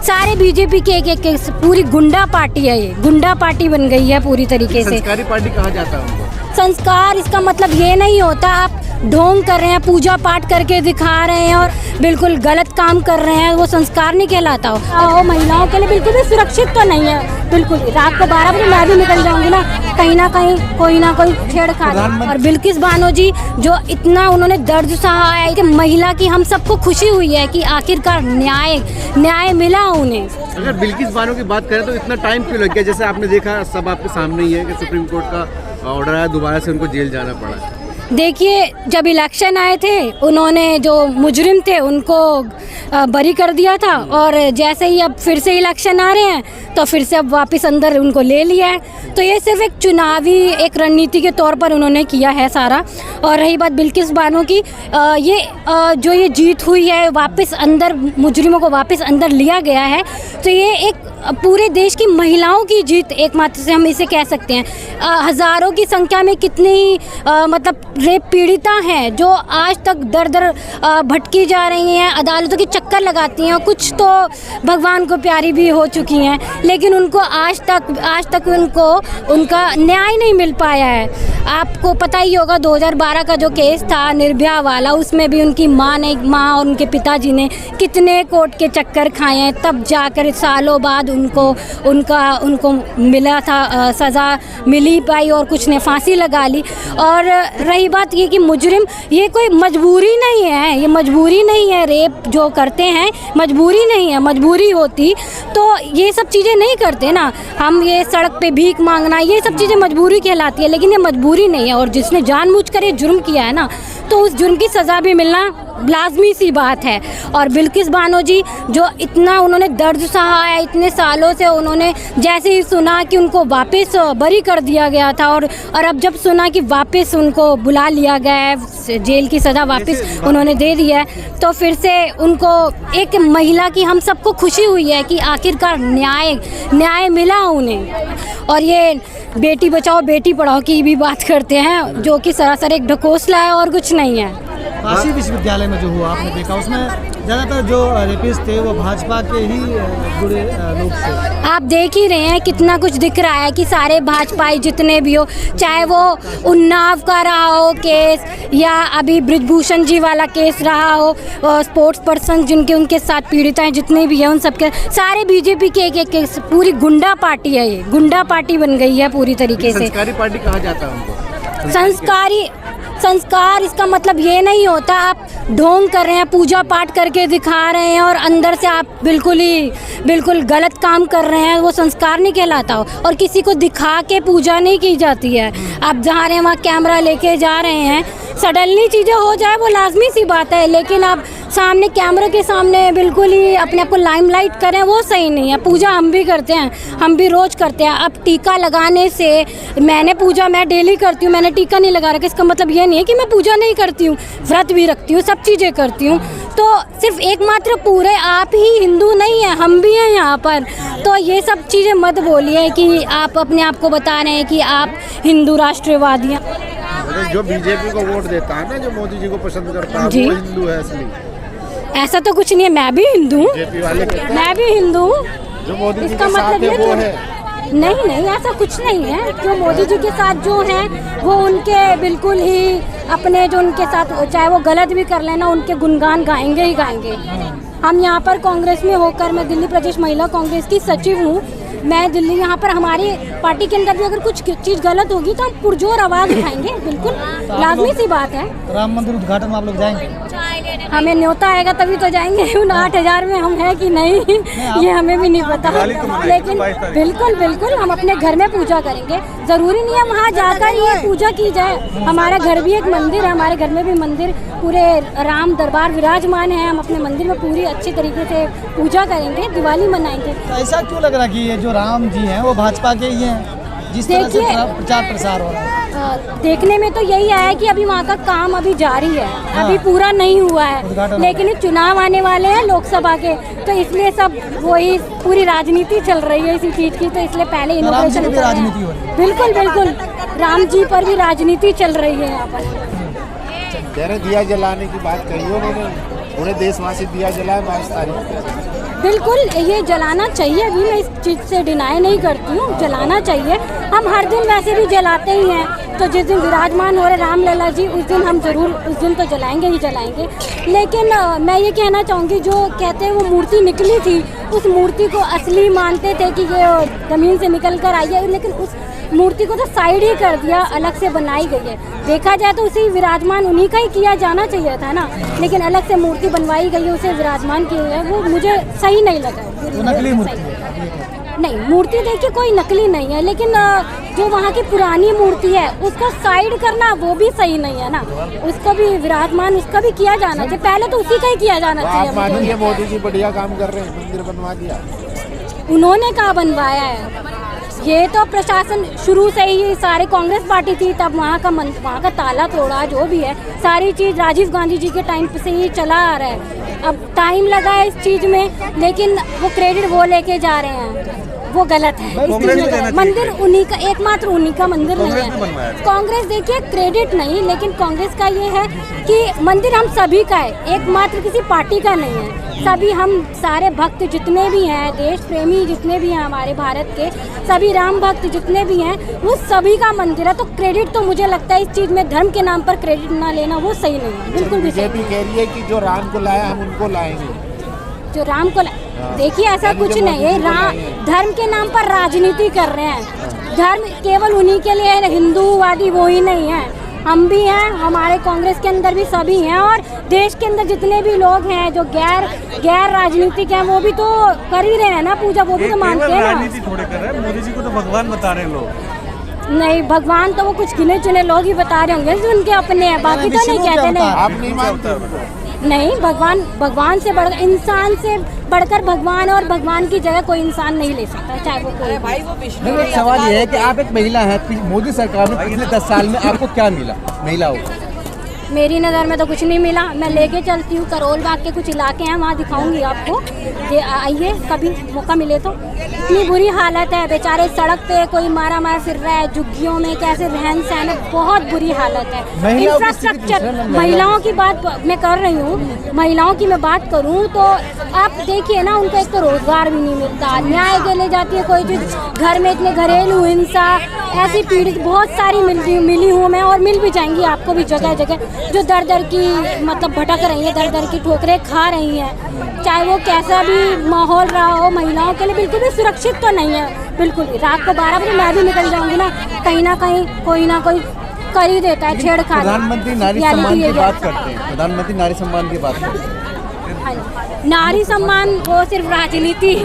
सारे बीजेपी के एक पूरी गुंडा पार्टी है, ये गुंडा पार्टी बन गई है पूरी तरीके से। संस्कारी पार्टी कहा जाता है उनको। संस्कार इसका मतलब ये नहीं होता आप ढोंग कर रहे हैं, पूजा पाठ करके दिखा रहे हैं और बिल्कुल गलत काम कर रहे हैं, वो संस्कार नहीं कहलाता हो। महिलाओं के लिए बिल्कुल भी सुरक्षित तो नहीं है, बिल्कुल। रात को 12 बजे मैं भी निकल जाऊंगी ना कहीं कोई ना कोई छेड़खानी। और बिल्किस बानो जी जो इतना उन्होंने दर्द सहा है कि महिला की, हम सबको खुशी हुई है कि आखिरकार न्याय मिला उन्हें। अगर बिल्किस बानो की बात करें तो इतना टाइम क्यों लग गया? जैसे आपने देखा, सब आपके सामने ही है कि सुप्रीम कोर्ट का ऑर्डर आया, दोबारा से उनको जेल जाना पड़ा। देखिए, जब इलेक्शन आए थे उन्होंने जो मुजरिम थे उनको बरी कर दिया था, और जैसे ही अब फिर से इलेक्शन आ रहे हैं तो फिर से अब वापस अंदर उनको ले लिया है। तो ये सिर्फ एक चुनावी एक रणनीति के तौर पर उन्होंने किया है सारा। और रही बात बिल्किस बानो की, जो ये जीत हुई है, वापस अंदर मुजरिमों को वापस अंदर लिया गया है, तो ये एक पूरे देश की महिलाओं की जीत एकमात्र से हम इसे कह सकते हैं। हज़ारों की संख्या में कितनी मतलब रेप पीड़िता हैं जो आज तक दर दर भटकी जा रही हैं, अदालतों के चक्कर लगाती हैं, कुछ तो भगवान को प्यारी भी हो चुकी हैं, लेकिन उनको आज तक उनका न्याय नहीं मिल पाया है। आपको पता ही होगा 2012 का जो केस था निर्भया वाला, उसमें भी उनकी माँ और उनके पिताजी ने कितने कोर्ट के चक्कर खाए हैं, तब जाकर सालों बाद उनको मिला था, सज़ा मिली पाई, और कुछ ने फांसी लगा ली। और रही बात ये कि मुजरिम, ये कोई मजबूरी नहीं है, ये मजबूरी नहीं है, रेप जो करते हैं मजबूरी नहीं है। मजबूरी होती तो ये सब चीज़ें नहीं करते ना। हम ये सड़क पे भीख मांगना, ये सब चीज़ें मजबूरी कहलाती है, लेकिन ये मजबूरी नहीं है। और जिसने जानबूझकर ये जुर्म किया है ना, तो उस जुर्म की सज़ा भी मिलना लाजमी सी बात है। और बिल्किस बानो जी जो इतना उन्होंने दर्द सहा है इतने सालों से, उन्होंने जैसे ही सुना कि उनको वापस बरी कर दिया गया था, और अब जब सुना कि वापस उनको बुला लिया गया है, जेल की सज़ा वापस उन्होंने दे दी है, तो फिर से उनको एक महिला की, हम सबको खुशी हुई है कि आखिरकार न्याय मिला उन्हें। और ये बेटी बचाओ बेटी पढ़ाओ की भी बात करते हैं, जो कि सरासर एक ढकोसला है और कुछ नहीं है। काशी विश्वविद्यालय में जो हुआ आपने देखा, उसमें ज़्यादातर जो रेपिस्ट थे वो भाजपा के ही जुड़े लोग थे। आप देख ही रहे हैं कितना कुछ दिख रहा है कि सारे भाजपाई जितने भी हो, चाहे वो उन्नाव का रहा हो केस, या अभी बृजभूषण जी वाला केस रहा हो, स्पोर्ट्स पर्सन जिनके उनके साथ पीड़िताएं जितने भी हैं, उन सबके सारे बीजेपी के एक पूरी गुंडा पार्टी है, ये गुंडा पार्टी बन गई है पूरी तरीके से। संस्कारी पार्टी कहा जाता है उनको। संस्कार इसका मतलब ये नहीं होता आप ढोंग कर रहे हैं, पूजा पाठ करके दिखा रहे हैं और अंदर से आप बिल्कुल गलत काम कर रहे हैं, वो संस्कार नहीं कहलाता हो। और किसी को दिखा के पूजा नहीं की जाती है। आप जहाँ रहे वहाँ कैमरा लेके जा रहे हैं, सडनली चीज़ें हो जाए वो लाजमी सी बात है, लेकिन आप सामने कैमरे के सामने बिल्कुल ही अपने आप को लाइमलाइट करें, वो सही नहीं है। पूजा हम भी करते हैं, हम भी रोज़ करते हैं। अब टीका लगाने से मैं डेली करती हूँ, मैंने टीका नहीं लगा रखा, इसका मतलब ये नहीं है कि मैं पूजा नहीं करती हूँ, व्रत भी रखती हूँ, सब चीज़ें करती हूँ। तो सिर्फ एकमात्र पूरे आप ही हिंदू नहीं हैं, हम भी हैं यहाँ पर। तो ये सब चीज़ें मत बोलिए कि आप अपने आप को बता रहे हैं कि आप हिंदू राष्ट्रवादी हैं। जो बीजेपी को वोट देता है ना, जो मोदी जी को पसंद करता है, वो हिंदू है असली? ऐसा तो कुछ नहीं है, मैं भी हिंदू हूँ, मैं भी हिंदू हूँ। जो मोदी जी इसका के साथ मतलब है वो है? नहीं, ऐसा कुछ नहीं है। जो मोदी जी के साथ जो हैं वो उनके बिल्कुल ही अपने, जो उनके साथ चाहे वो गलत भी कर लेना, उनके गुणगान गाएंगे ही गाएंगे। हम यहाँ पर कांग्रेस में होकर, मैं दिल्ली प्रदेश महिला कांग्रेस की सचिव हूँ, मैं दिल्ली यहाँ पर हमारी पार्टी के अंदर भी अगर कुछ चीज़ गलत होगी तो हम पुरजोर आवाज़ उठाएंगे, बिल्कुल लाजमी सी बात है। राम मंदिर उद्घाटन में आप लोग जाएंगे? हमें न्योता आएगा तभी तो जाएंगे। उन 8,000 में हम हैं कि नहीं ये हमें भी नहीं पता, लेकिन बिल्कुल हम अपने घर में पूजा करेंगे। ज़रूरी नहीं है वहाँ जाकर ये पूजा की जाए, हमारा घर भी एक मंदिर है, हमारे घर में भी मंदिर पूरे राम दरबार विराजमान है। हम अपने मंदिर में पूरी अच्छी तरीके से पूजा करेंगे, दिवाली मनाएंगे। तो ऐसा क्यों लग रहा है कि ये जो राम जी हैं वो भाजपा के ही हैं, जिस तरह से प्रचार प्रसार हो रहा है? देखने में तो यही आया कि अभी वहाँ का काम अभी जारी है, अभी पूरा नहीं हुआ है, लेकिन चुनाव आने वाले हैं लोकसभा के, तो इसलिए सब वही पूरी राजनीति चल रही है इसी चीज़ की, तो इसलिए पहले इनोवेशन राजनीति हो रही है। बिल्कुल राम जी पर भी राजनीति चल रही है यहाँ पर। दिया जलाने की बात कही उन्होंने, पूरे देशवासी दिया जलाए 22 तारीख। बिल्कुल ये जलाना चाहिए भी, मैं इस चीज़ से डिनाई नहीं करती हूँ, जलाना चाहिए। हम हर दिन वैसे भी जलाते ही हैं, तो जिस दिन विराजमान हो रहे रामलला जी उस दिन हम ज़रूर उस दिन तो जलाएंगे ही जलाएंगे। लेकिन मैं ये कहना चाहूँगी, जो कहते हैं वो मूर्ति निकली थी, उस मूर्ति को असली मानते थे कि ये ज़मीन से निकल कर आई है, लेकिन उस मूर्ति को तो साइड ही कर दिया, अलग से बनाई गई है। देखा जाए तो उसे विराजमान उन्हीं का ही किया जाना चाहिए था ना, लेकिन अलग से मूर्ति बनवाई गई है, उसे विराजमान किया गया है, वो मुझे सही नहीं लगा। वो नकली मूर्ति नहीं, मूर्ति देखिए कोई नकली नहीं है, लेकिन जो वहाँ की पुरानी मूर्ति है उसको साइड करना वो भी सही नहीं है ना, उसको भी विराजमान उसका भी किया जाना चाहिए, पहले तो उसी का ही किया जाना चाहिए। मोदी जी बढ़िया काम कर रहे हैं, मंदिर बनवा दिया। उन्होंने कहाँ बनवाया है, ये तो प्रशासन शुरू से ही, सारे कांग्रेस पार्टी थी तब वहाँ का ताला तोड़ा, जो भी है सारी चीज़ राजीव गांधी जी के टाइम से ही चला आ रहा है। अब टाइम लगा है इस चीज़ में, लेकिन वो क्रेडिट वो लेके जा रहे हैं, वो गलत है। इस चीज़ में मंदिर उन्हीं का, एकमात्र उन्हीं का मंदिर नहीं है। कांग्रेस देखिए क्रेडिट नहीं, लेकिन कांग्रेस का ये है कि मंदिर हम सभी का है, एकमात्र किसी पार्टी का नहीं है। सभी हम सारे भक्त जितने भी हैं, देश प्रेमी जितने भी हैं हमारे भारत के, सभी राम भक्त जितने भी हैं, वो सभी का मंदिर है। तो क्रेडिट तो मुझे लगता है इस चीज़ में धर्म के नाम पर क्रेडिट ना लेना वो सही नहीं है, बिल्कुल भी सही। बीजेपी कह रही है कि जो राम को लाया हम उनको लाएंगे, जो राम को देखिए ऐसा कुछ नहीं है, धर्म के नाम पर राजनीति कर रहे हैं। धर्म केवल उन्हीं के लिए है, हिंदूवादी वो ही नहीं है, हम भी हैं, हमारे कांग्रेस के अंदर भी सभी हैं, और देश के अंदर जितने भी लोग हैं जो गैर राजनीतिक हैं वो भी तो कर ही रहे हैं ना पूजा, वो भी तो मानते हैं ना। राजनीति थोड़े कर रहे हैं, मोदी जी को तो भगवान बता रहे हैं लोग। नहीं, भगवान तो वो कुछ गिने चुने लोग ही बता रहे होंगे जो उनके अपने हैं, बाकी तो नहीं कहते नहीं। आप नहीं मानते? नहीं, भगवान से बढ़कर, इंसान से बढ़कर भगवान, और भगवान की जगह कोई इंसान नहीं ले सकता, चाहे वो कोई नहीं, एक सवाल ये है कि आप एक महिला हैं, मोदी सरकार में पिछले 10 साल में आपको क्या मिला महिलाओं को? मेरी नज़र में तो कुछ नहीं मिला। मैं लेके चलती हूँ, करोल बाग के कुछ इलाके हैं, वहाँ दिखाऊंगी आपको, ये आइए कभी मौका मिले तो। इतनी बुरी हालत है, बेचारे सड़क पे कोई मारा फिर रहा है, झुग्गियों में कैसे रहन सहन है, बहुत बुरी हालत है। इंफ्रास्ट्रक्चर, महिलाओं की बात मैं कर रही हूँ, महिलाओं की मैं बात करूँ तो आप देखिए ना, उनको एक तो रोजगार भी नहीं मिलता, न्याय के ले जाती है कोई चीज़, घर में इतने घरेलू हिंसा, ऐसी पीड़ित बहुत सारी मिली हूँ मैं, और मिल भी जाएंगी आपको भी जगह जगह, जो दर की मतलब भटक रही है, दर की ठोकरें खा रही हैं, चाहे वो कैसा भी माहौल रहा हो, महिलाओं के लिए बिल्कुल भी सुरक्षित तो नहीं है, बिल्कुल भी। रात को 12 बजे मैं भी निकल जाऊंगी ना कहीं कोई ना कोई कर ही देता है छेड़खानी। प्रधानमंत्री नारी सम्मान की बात करते हैं, प्रधानमंत्री नारी सम्मान की बात करते हैं। हाँ जी, नारी सम्मान वो सिर्फ राजनीति